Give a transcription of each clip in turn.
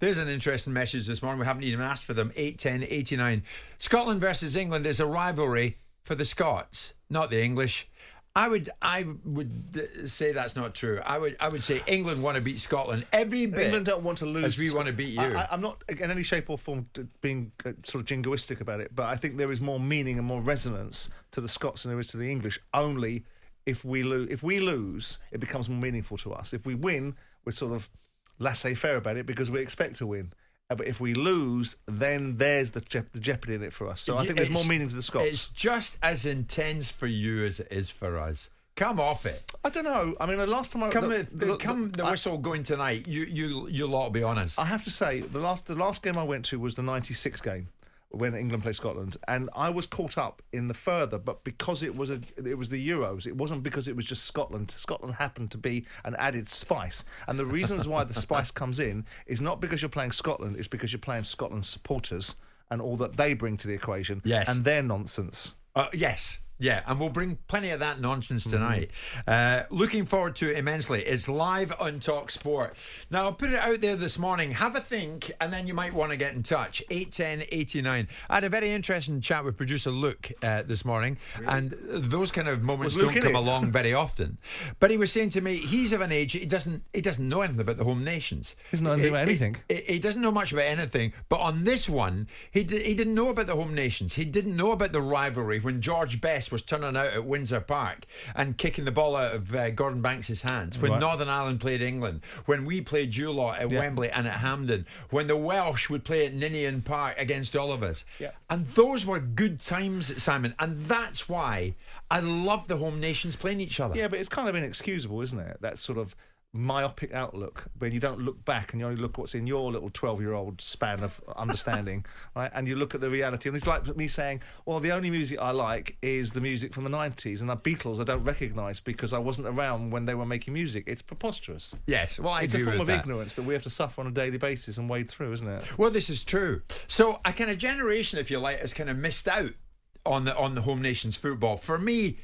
There's an interesting message this morning. We haven't even asked for them. 81089. Scotland versus England is a rivalry for the Scots, not the English. I would say that's not true. I would say England want to beat Scotland every bit. England don't want to lose as we want to beat you. I'm not in any shape or form being sort of jingoistic about it, but I think there is more meaning and more resonance to the Scots than there is to the English. Only if we lose, it becomes more meaningful to us. If we win, we're sort of laissez-faire about it because we expect to win. But if we lose, then there's the jeopardy in it for us. So I think there's more meaning to the Scots. It's just as intense for you as it is for us. Come off it. I don't know. I mean, the last time the whistle going tonight, you lot will be honest. I have to say, the last game I went to was the '96 game when England played Scotland, and I was caught up in the further, but because it was the Euros, it wasn't because it was just Scotland. Scotland happened to be an added spice, and the reasons why the spice comes in is not because you're playing Scotland, it's because you're playing Scotland's supporters and all that they bring to the equation, and their nonsense. Yes. Yeah, and we'll bring plenty of that nonsense tonight. Looking forward to it immensely. It's live on talkSPORT. Now, I'll put it out there this morning. Have a think, and then you might want to get in touch. 81089. I had a very interesting chat with producer Luke this morning, and those kind of moments don't come along very often. But he was saying to me, he's of an age, he doesn't know anything about the home nations. He doesn't know anything about anything. He doesn't know much about anything, but on this one, he didn't know about the home nations. He didn't know about the rivalry when George Best was turning out at Windsor Park and kicking the ball out of Gordon Banks' hands, when Northern Ireland played England, when we played you lot at Wembley and at Hampden, when the Welsh would play at Ninian Park against all of us. And those were good times, Simon, and that's why I love the home nations playing each other. Yeah, but it's kind of inexcusable, isn't it? That sort of myopic outlook when you don't look back and you only look what's in your little 12-year-old span of understanding, right? And you look at the reality, and it's like me saying, well, the only music I like is the music from the 90s, and the Beatles I don't recognise because I wasn't around when they were making music. It's preposterous. Yes, well, it's a form of ignorance that we have to suffer on a daily basis and wade through, isn't it? Well, this is true. So a kind of generation, if you like, has kind of missed out on the home nations football. For me,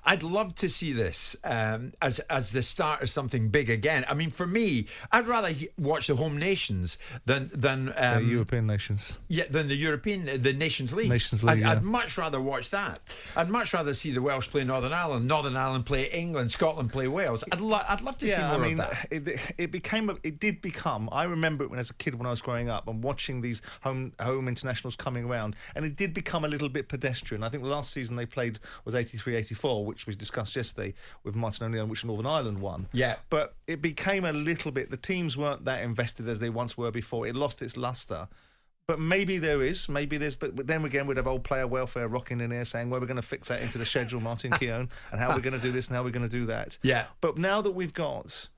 I'd love to see this as the start of something big again. I mean, for me, I'd rather watch the home nations than European nations. Yeah, than the Nations League. Nations League. I'd much rather watch that. I'd much rather see the Welsh play Northern Ireland play England, Scotland play Wales. I'd love to see more of that. It did become. I remember it as a kid when I was growing up and watching these home internationals coming around, and it did become a little bit pedestrian. I think the last season they played was 83-84, which we discussed yesterday with Martin O'Neill, which Northern Ireland won. Yeah. But it became a little bit, the teams weren't that invested as they once were before. It lost its lustre. But maybe there's, but then again we'd have old player welfare rocking in here saying, well, we're going to fix that into the schedule, Martin Keown, and how we're going to do this and how we're going to do that. Yeah. But now that we've got...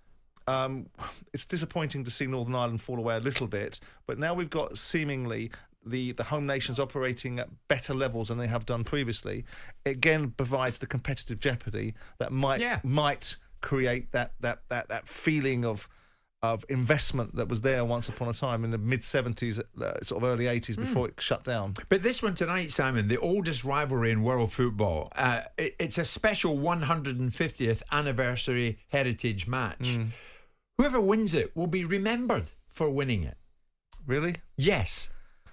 it's disappointing to see Northern Ireland fall away a little bit, but now we've got seemingly the home nations operating at better levels than they have done previously. It again provides the competitive jeopardy that might create that feeling of investment that was there once upon a time in the mid-70s, sort of early 80s, before it shut down. But this one tonight, Simon, the oldest rivalry in world football, it's a special 150th anniversary heritage match. Whoever wins it will be remembered for winning it. Really? Yes.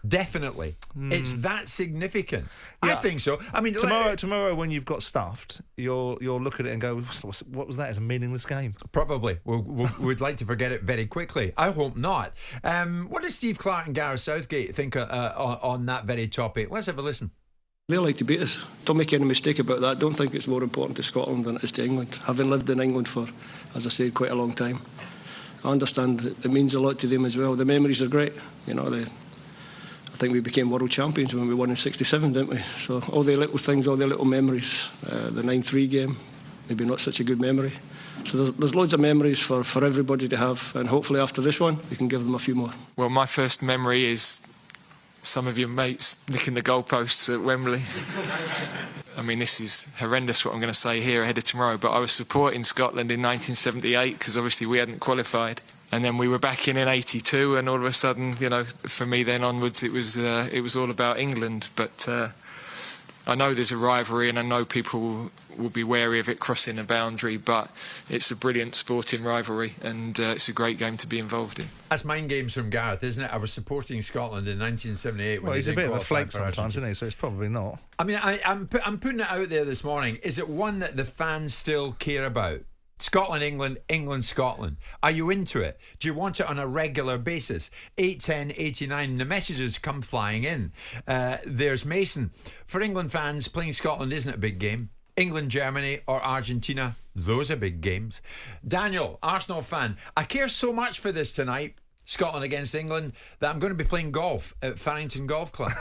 Definitely. It's that significant. I think so. I mean, tomorrow when you've got stuffed, you'll look at it and go, what was that? It's a meaningless game. Probably. We'd like to forget it very quickly. I hope not. What does Steve Clarke and Gareth Southgate think on that very topic? Let's have a listen. They like to beat us. Don't make any mistake about that. Don't think it's more important to Scotland than it is to England. Having lived in England for, as I said, quite a long time, I understand it means a lot to them as well. The memories are great. You know, I think we became world champions when we won in '67, didn't we? So all the little things, all the little memories. The 9-3 game, maybe not such a good memory. So there's loads of memories for everybody to have, and hopefully after this one, we can give them a few more. Well, my first memory is some of your mates nicking the goalposts at Wembley. I mean, this is horrendous what I'm going to say here ahead of tomorrow, but I was supporting Scotland in 1978 because obviously we hadn't qualified. And then we were back in '82, and all of a sudden, you know, for me then onwards, it was all about England. But I know there's a rivalry, and I know people will be wary of it crossing a boundary, but it's a brilliant sporting rivalry, and it's a great game to be involved in. That's mind games from Gareth, isn't it? I was supporting Scotland in 1978. Well, he's a bit of a flake sometimes, isn't he? So it's probably not. I mean, I'm putting it out there this morning. Is it one that the fans still care about? Scotland, England, England, Scotland. Are you into it? Do you want it on a regular basis? 81089. The messages come flying in. There's Mason. For England fans, playing Scotland isn't a big game. England, Germany or Argentina, those are big games. Daniel, Arsenal fan. I care so much for this tonight, Scotland against England, that I'm going to be playing golf at Farrington Golf Club.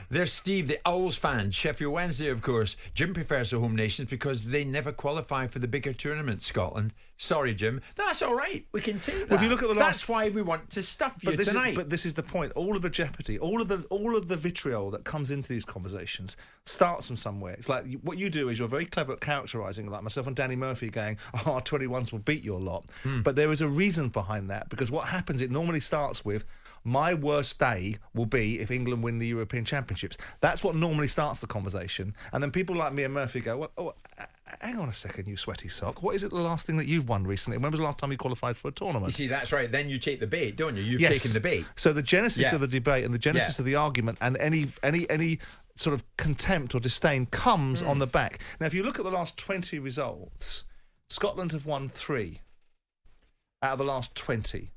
There's Steve, the Owls fan. Sheffield Wednesday, of course. Jim prefers the home nations because they never qualify for the bigger tournament, Scotland. Sorry, Jim. That's all right. We can take that. Well, if you look at the That's why we want to stuff you tonight. But this is the point. All of the jeopardy, all of the vitriol that comes into these conversations starts from somewhere. It's like what you do is you're very clever at characterising, like myself and Danny Murphy going, our 21s will beat you a lot. But there is a reason behind that, because what happens, it normally starts with, my worst day will be if England win the European Championships. That's what normally starts the conversation. And then people like me and Murphy go, well, hang on a second, you sweaty sock. What is it the last thing that you've won recently? When was the last time you qualified for a tournament? You see, that's right. Then you take the bait, don't you? You've Yes. taken the bait. So the genesis of the debate and the genesis of the argument and any sort of contempt or disdain comes on the back. Now, if you look at the last 20 results, Scotland have won 3 out of the last 20.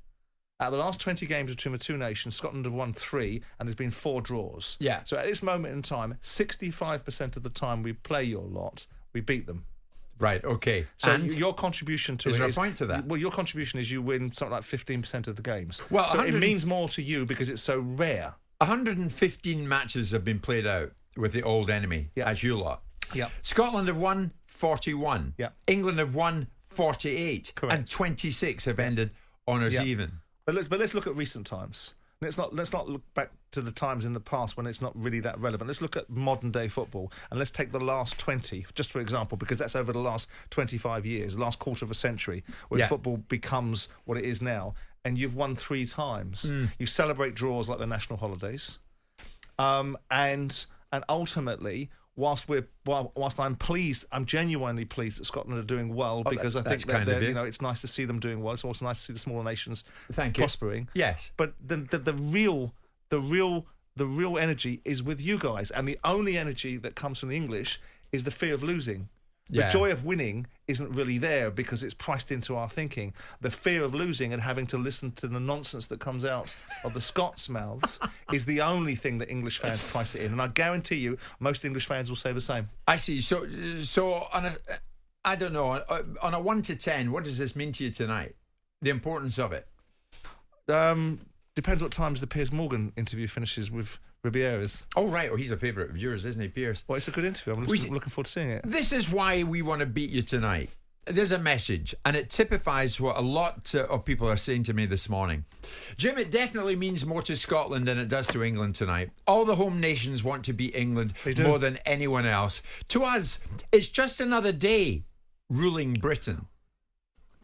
Out of the last 20 games between the two nations, Scotland have won 3, and there's been 4 draws. Yeah. So at this moment in time, 65% of the time we play your lot, we beat them. Right, okay. So And your contribution to is it there a is... point to that? Well, your contribution is you win something like 15% of the games. Well, so it 100 means more to you because it's so rare. 115 matches have been played out with the old enemy, as you lot. Yeah. Scotland have won 41. Yeah. England have won 48. Correct. And 26 have ended honours even. But let's look at recent times. Let's not look back to the times in the past when it's not really that relevant. Let's look at modern day football, and let's take the last 20, just for example, because that's over the last 25 years, the last quarter of a century, where football becomes what it is now. And you've won 3 times. You celebrate draws like the national holidays, and ultimately, whilst I'm pleased, I'm genuinely pleased that Scotland are doing well, because I think that it's nice to see them doing well. It's also nice to see the smaller nations prospering. Yes, but the real energy is with you guys, and the only energy that comes from the English is the fear of losing. The joy of winning isn't really there because it's priced into our thinking. The fear of losing and having to listen to the nonsense that comes out of the Scots' mouths is the only thing that English fans price it in. And I guarantee you, most English fans will say the same. I see. So on a, I don't know, on a 1 to 10, what does this mean to you tonight? The importance of it? Depends what times the Piers Morgan interview finishes with Ribieras. Oh, right. Oh, he's a favourite of yours, isn't he, Piers? Well, it's a good interview. I'm looking forward to seeing it. This is why we want to beat you tonight. There's a message, and it typifies what a lot of people are saying to me this morning. Jim, it definitely means more to Scotland than it does to England tonight. All the home nations want to beat England more than anyone else. To us, it's just another day ruling Britain.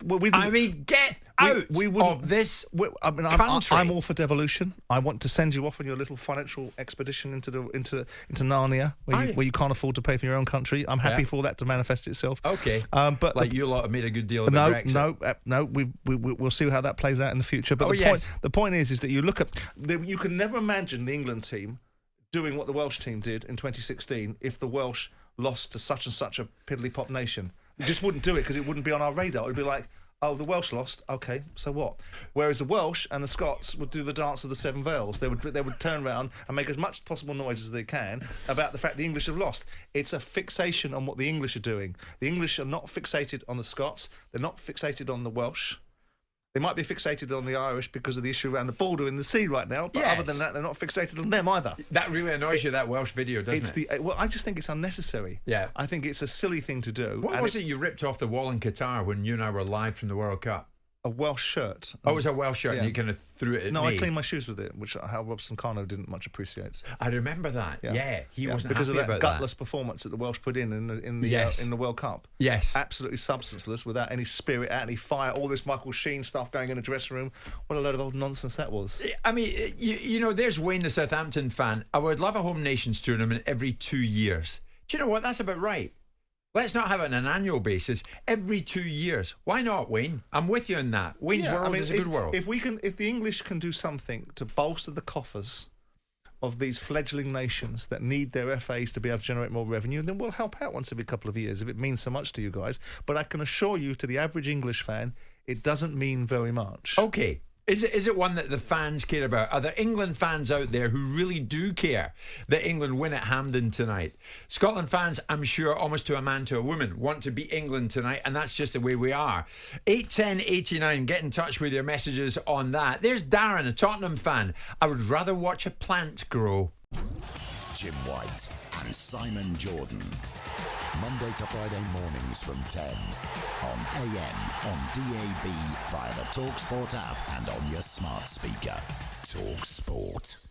Well, get out of this country. I'm all for devolution. I want to send you off on your little financial expedition into Narnia, where you can't afford to pay for your own country. I'm happy for all that to manifest itself. Okay, but like you lot have made a good deal about Brexit. No. We'll see how that plays out in the future. But the point is that you look at you can never imagine the England team doing what the Welsh team did in 2016 if the Welsh lost to such and such a piddly pop nation. You just wouldn't do it because it wouldn't be on our radar. It would be like, oh, the Welsh lost. Okay, so what? Whereas the Welsh and the Scots would do the dance of the 7 veils. They would turn around and make as much possible noise as they can about the fact the English have lost. It's a fixation on what the English are doing. The English are not fixated on the Scots. They're not fixated on the Welsh. They might be fixated on the Irish because of the issue around the border in the sea right now, but other than that, they're not fixated on them either. That really annoys you, that Welsh video, doesn't it? Well, I just think it's unnecessary. Yeah. I think it's a silly thing to do. What was it you ripped off the wall in Qatar when you and I were live from the World Cup? A Welsh shirt. Oh, it was a Welsh shirt, and you kind of threw it at me. No, I cleaned my shoes with it, which Hal Robson-Kano didn't much appreciate. I remember that. Yeah, he wasn't because happy of that about gutless performance that the Welsh put in the World Cup. Yes, absolutely substanceless, without any spirit, any fire. All this Michael Sheen stuff going in the dressing room. What a load of old nonsense that was. I mean, you know, there's Wayne, the Southampton fan. I would love a home nations tournament every 2 years. Do you know what? That's about right. Let's not have it on an annual basis. Every 2 years. Why not, Wayne? I'm with you on that. Wayne's world is a good world. If the English can do something to bolster the coffers of these fledgling nations that need their FAs to be able to generate more revenue, then we'll help out once every couple of years if it means so much to you guys. But I can assure you, to the average English fan, it doesn't mean very much. Okay. Is it one that the fans care about? Are there England fans out there who really do care that England win at Hampden tonight? Scotland fans, I'm sure, almost to a man to a woman, want to beat England tonight, and that's just the way we are. 81089, get in touch with your messages on that. There's Darren, a Tottenham fan. I would rather watch a plant grow. Jim White and Simon Jordan. Monday to Friday mornings from 10 on AM, on DAB, via the talkSPORT app and on your smart speaker. talkSPORT.